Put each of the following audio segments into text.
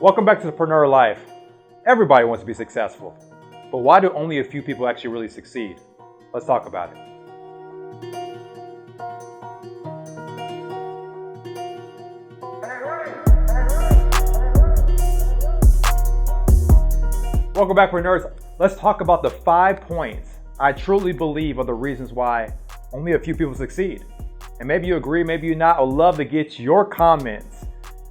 Welcome back to the Preneur Life. Everybody wants to be successful, but why do only a few people actually really succeed? Let's talk about it. Welcome back, Preneurs. Let's talk about the 5 points I truly believe are the reasons why only a few people succeed. And maybe you agree, maybe you not. I'd love to get your comments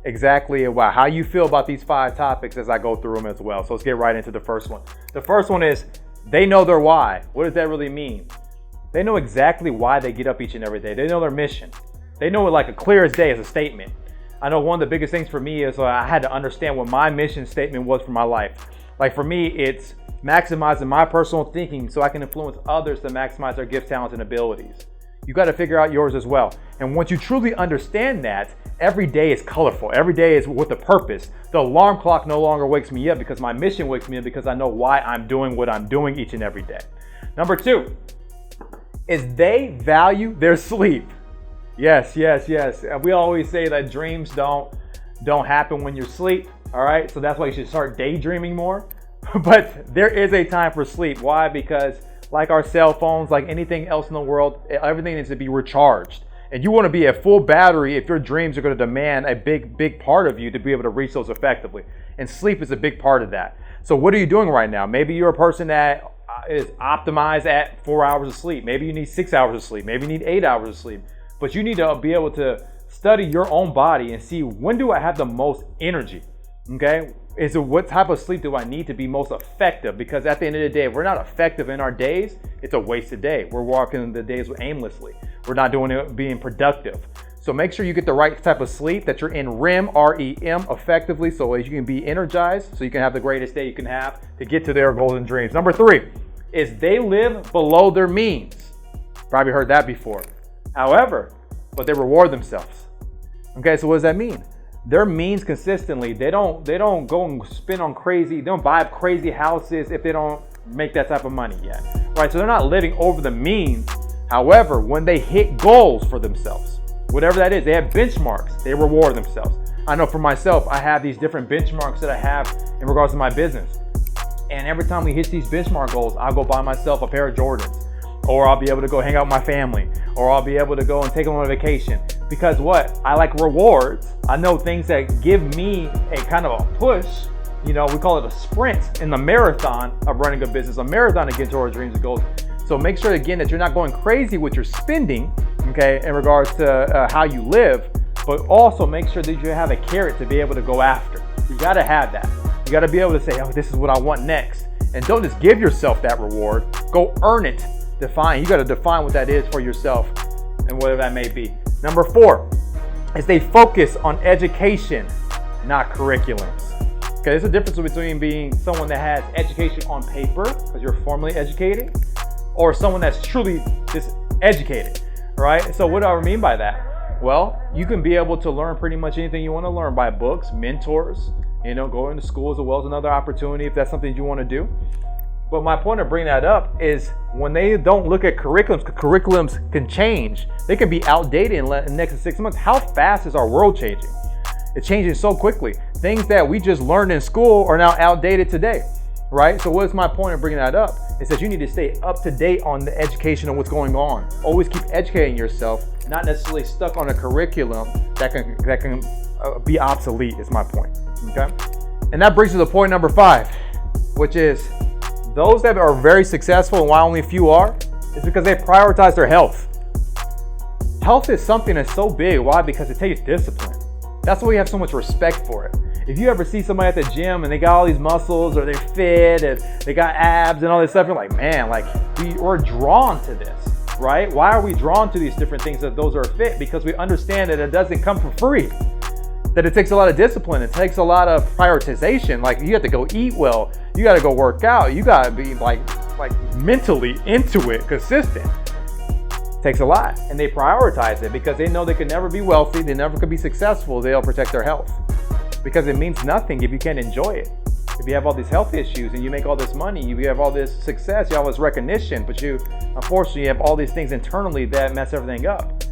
exactly about how you feel about these 5 topics as I go through them as well. So let's get right into the first one. The first one is they know their why. What does that really mean? They know exactly why they get up each and every day. They know their mission. They know it like a clear as day as a statement. I know one of the biggest things for me is I had to understand what my mission statement was for my life. Like for me, it's maximizing my personal thinking so I can influence others to maximize their gifts, talents, and abilities. You got to figure out yours as well. And once you truly understand that, every day is colorful. Every day is with a purpose. The alarm clock no longer wakes me up because my mission wakes me up because I know why I'm doing what I'm doing each and every day. Number 2 is they value their sleep. Yes. We always say that dreams don't happen when you sleep. All right. So that's why you should start daydreaming more. But there is a time for sleep. Why? Because like our cell phones, like anything else in the world, everything needs to be recharged. And you want to be at full battery if your dreams are going to demand a big part of you to be able to reach those effectively. And sleep is a big part of that. So what are you doing right now? Maybe you're a person that is optimized at 4 hours of sleep. Maybe you need 6 hours of sleep. Maybe you need 8 hours of sleep. But you need to be able to study your own body and see, when do I have the most energy? Okay? Is it what type of sleep do I need to be most effective? Because at the end of the day, if we're not effective in our days, it's a wasted day. We're walking the days aimlessly. We're not doing it being productive. So make sure you get the right type of sleep, that you're in REM, R-E-M, effectively, so as you can be energized, so you can have the greatest day you can have to get to their goals and dreams. Number 3 is they live below their means. Probably heard that before. However, but they reward themselves. Okay, so what does that mean? Their means consistently, they don't go and spend on crazy, they don't buy crazy houses if they don't make that type of money yet. Right, so they're not living over the means. However, when they hit goals for themselves, whatever that is, they have benchmarks, they reward themselves. I know for myself, I have these different benchmarks that I have in regards to my business. And every time we hit these benchmark goals, I'll go buy myself a pair of Jordans, or I'll be able to go hang out with my family, or I'll be able to go and take them on a vacation. Because what? I like rewards. I know things that give me a kind of a push. You know, we call it a sprint in the marathon of running a business, a marathon to get to our dreams and goals. So make sure, again, that you're not going crazy with your spending, okay, in regards to how you live, but also make sure that you have a carrot to be able to go after. You got to have that. You got to be able to say, oh, this is what I want next. And don't just give yourself that reward. Go earn it. Define. You got to define what that is for yourself and whatever that may be. Number 4 is they focus on education, not curriculums. Okay, there's a difference between being someone that has education on paper, because you're formally educated, or someone that's truly just educated, right? So what do I mean by that? Well, you can be able to learn pretty much anything you want to learn by books, mentors, going to school as well as another opportunity if that's something you want to do. But my point of bringing that up is when they don't look at curriculums can change. They can be outdated in the next 6 months. How fast is our world changing? It's changing so quickly. Things that we just learned in school are now outdated today, right? So what's my point of bringing that up? Is that you need to stay up to date on the education and what's going on. Always keep educating yourself, not necessarily stuck on a curriculum that can be obsolete, is my point, okay? And that brings us to point number 5, which is those that are very successful, and why only a few are, is because they prioritize their health. Health is something that's so big. Why? Because it takes discipline. That's why we have so much respect for it. If you ever see somebody at the gym and they got all these muscles, or they're fit and they got abs and all this stuff, you're like, man, like we're drawn to this, right? Why are we drawn to these different things that those are fit? Because we understand that it doesn't come for free. That it takes a lot of discipline. It takes a lot of prioritization. Like you have to go eat well. You got to go work out. You got to be like mentally into it, consistent. It takes a lot. And they prioritize it because they know they can never be wealthy. They never could be successful. They'll protect their health. Because it means nothing if you can't enjoy it. If you have all these health issues and you make all this money, you have all this success, you have all this recognition, but you, unfortunately, you have all these things internally that mess everything up.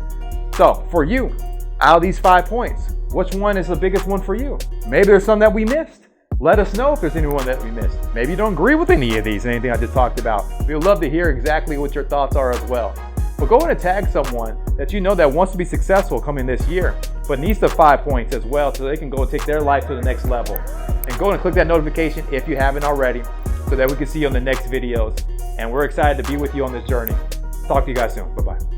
So for you, out of these 5 points, Which one is the biggest one for you? Maybe there's some that we missed. Let us know if there's anyone that we missed. Maybe you don't agree with any of these, anything I just talked about. We would love to hear exactly what your thoughts are as well. But go in and tag someone that you know that wants to be successful coming this year, but needs the 5 points as well so they can go take their life to the next level. And go and click that notification if you haven't already so that we can see you on the next videos. And we're excited to be with you on this journey. Talk to you guys soon. Bye-bye.